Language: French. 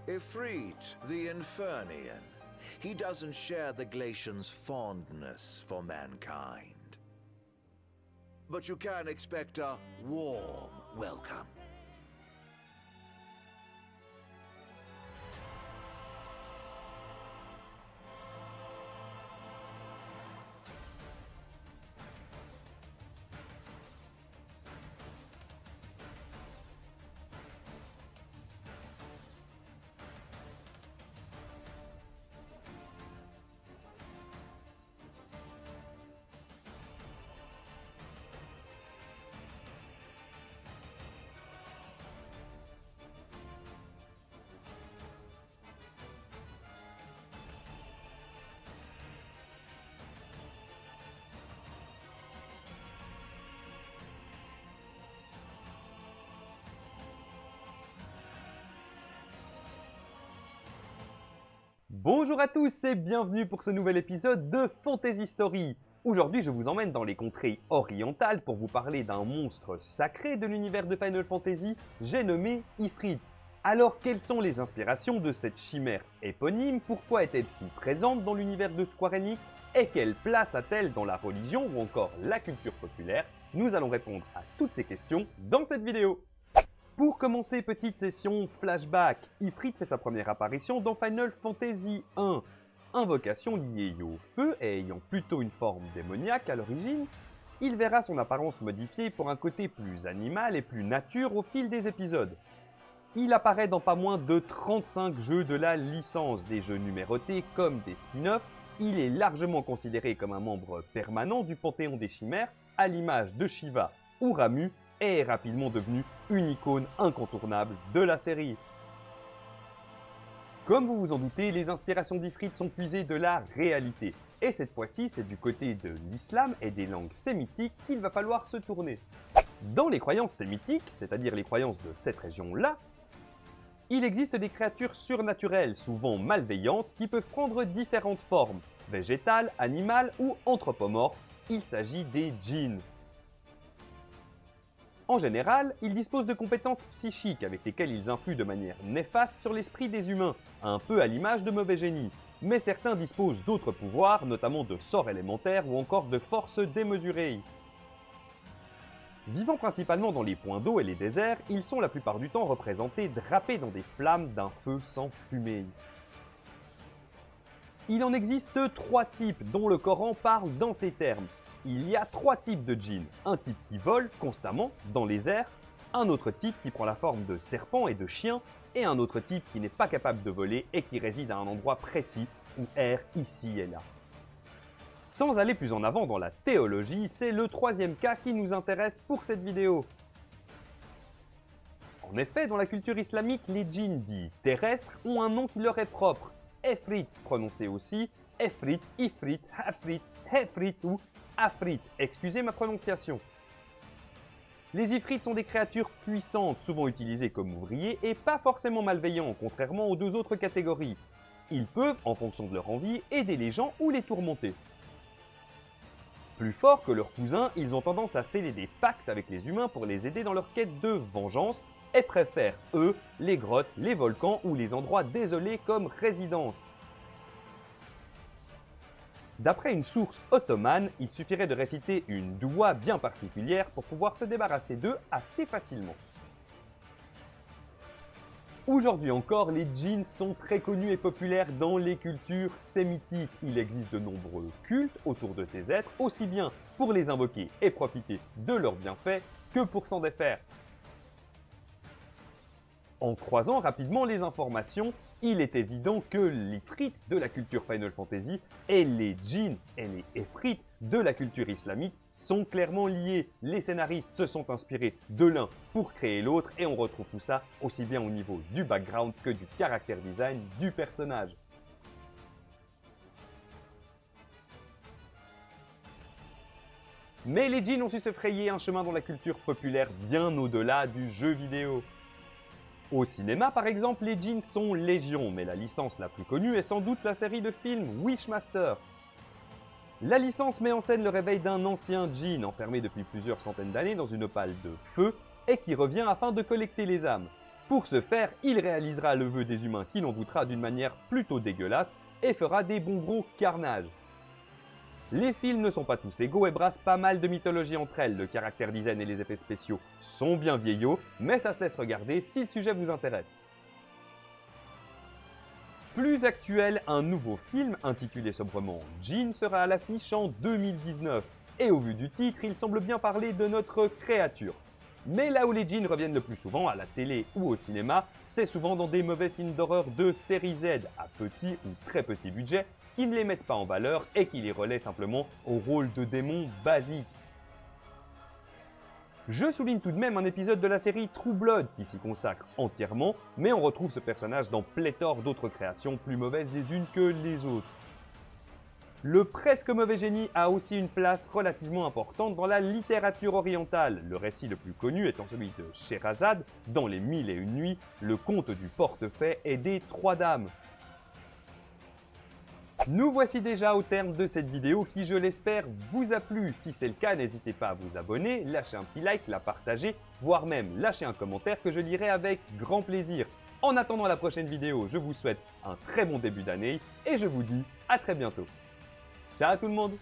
Ifrit, the Infernian. He doesn't share the Glacian's fondness for mankind. But you can expect a warm welcome. Bonjour à tous et bienvenue pour ce nouvel épisode de Fantasy Story. Aujourd'hui, je vous emmène dans les contrées orientales pour vous parler d'un monstre sacré de l'univers de Final Fantasy, j'ai nommé Ifrit. Alors, quelles sont les inspirations de cette chimère éponyme? Pourquoi est-elle si présente dans l'univers de Square Enix? Et quelle place a-t-elle dans la religion ou encore la culture populaire? Nous allons répondre à toutes ces questions dans cette vidéo. Pour commencer, petite session flashback, Ifrit fait sa première apparition dans Final Fantasy 1. Invocation liée au feu et ayant plutôt une forme démoniaque à l'origine, il verra son apparence modifiée pour un côté plus animal et plus nature au fil des épisodes. Il apparaît dans pas moins de 35 jeux de la licence, des jeux numérotés comme des spin-offs. Il est largement considéré comme un membre permanent du panthéon des chimères, à l'image de Shiva ou Ramuh, et est rapidement devenu une icône incontournable de la série. Comme vous vous en doutez, les inspirations d'Ifrit sont puisées de la réalité. Et cette fois-ci, c'est du côté de l'islam et des langues sémitiques qu'il va falloir se tourner. Dans les croyances sémitiques, c'est-à-dire les croyances de cette région-là, il existe des créatures surnaturelles, souvent malveillantes, qui peuvent prendre différentes formes, végétales, animales ou anthropomorphes. Il s'agit des djinns. En général, ils disposent de compétences psychiques avec lesquelles ils influent de manière néfaste sur l'esprit des humains, un peu à l'image de mauvais génies. Mais certains disposent d'autres pouvoirs, notamment de sorts élémentaires ou encore de forces démesurées. Vivant principalement dans les points d'eau et les déserts, ils sont la plupart du temps représentés drapés dans des flammes d'un feu sans fumée. Il en existe 3 types dont le Coran parle dans ces termes. Il y a 3 types de djinns, un type qui vole constamment dans les airs, un autre type qui prend la forme de serpent et de chien, et un autre type qui n'est pas capable de voler et qui réside à un endroit précis ou erre ici et là. Sans aller plus en avant dans la théologie, c'est le 3e cas qui nous intéresse pour cette vidéo. En effet, dans la culture islamique, les djinns dits terrestres ont un nom qui leur est propre. Efrit, prononcé aussi Efrit, Ifrit, Hafrit, Hefrit ou Afrit, excusez ma prononciation. Les Ifrits sont des créatures puissantes, souvent utilisées comme ouvriers et pas forcément malveillants, contrairement aux 2 autres catégories. Ils peuvent, en fonction de leur envie, aider les gens ou les tourmenter. Plus forts que leurs cousins, ils ont tendance à sceller des pactes avec les humains pour les aider dans leur quête de vengeance et préfèrent, eux, les grottes, les volcans ou les endroits désolés comme résidence. D'après une source ottomane, il suffirait de réciter une doua bien particulière pour pouvoir se débarrasser d'eux assez facilement. Aujourd'hui encore, les djinns sont très connus et populaires dans les cultures sémitiques. Il existe de nombreux cultes autour de ces êtres, aussi bien pour les invoquer et profiter de leurs bienfaits que pour s'en défaire. En croisant rapidement les informations, il est évident que l'Ifrit de la culture Final Fantasy et les djinns et les Efrit de la culture islamique sont clairement liés. Les scénaristes se sont inspirés de l'un pour créer l'autre et on retrouve tout ça aussi bien au niveau du background que du character design du personnage. Mais les djinns ont su se frayer un chemin dans la culture populaire bien au-delà du jeu vidéo. Au cinéma, par exemple, les djinns sont légion, mais la licence la plus connue est sans doute la série de films Wishmaster. La licence met en scène le réveil d'un ancien djinn enfermé depuis plusieurs centaines d'années dans une opale de feu et qui revient afin de collecter les âmes. Pour ce faire, il réalisera le vœu des humains qui l'en doutera d'une manière plutôt dégueulasse et fera des bons gros carnages. Les films ne sont pas tous égaux et brassent pas mal de mythologie entre elles, le caractère design et les effets spéciaux sont bien vieillots, mais ça se laisse regarder si le sujet vous intéresse. Plus actuel, un nouveau film intitulé sobrement Jin sera à l'affiche en 2019, et au vu du titre, il semble bien parler de notre créature. Mais là où les djinns reviennent le plus souvent, à la télé ou au cinéma, c'est souvent dans des mauvais films d'horreur de série Z, à petit ou très petit budget, qui ne les mettent pas en valeur et qui les relaient simplement au rôle de démons basiques. Je souligne tout de même un épisode de la série True Blood qui s'y consacre entièrement, mais on retrouve ce personnage dans pléthore d'autres créations plus mauvaises les unes que les autres. Le presque mauvais génie a aussi une place relativement importante dans la littérature orientale, le récit le plus connu étant celui de Scheherazade dans les Mille et une nuits, le conte du portefaix et des trois dames. Nous voici déjà au terme de cette vidéo qui, je l'espère, vous a plu. Si c'est le cas, n'hésitez pas à vous abonner, lâcher un petit like, la partager, voire même lâcher un commentaire que je lirai avec grand plaisir. En attendant la prochaine vidéo, je vous souhaite un très bon début d'année et je vous dis à très bientôt. Ciao tout le monde!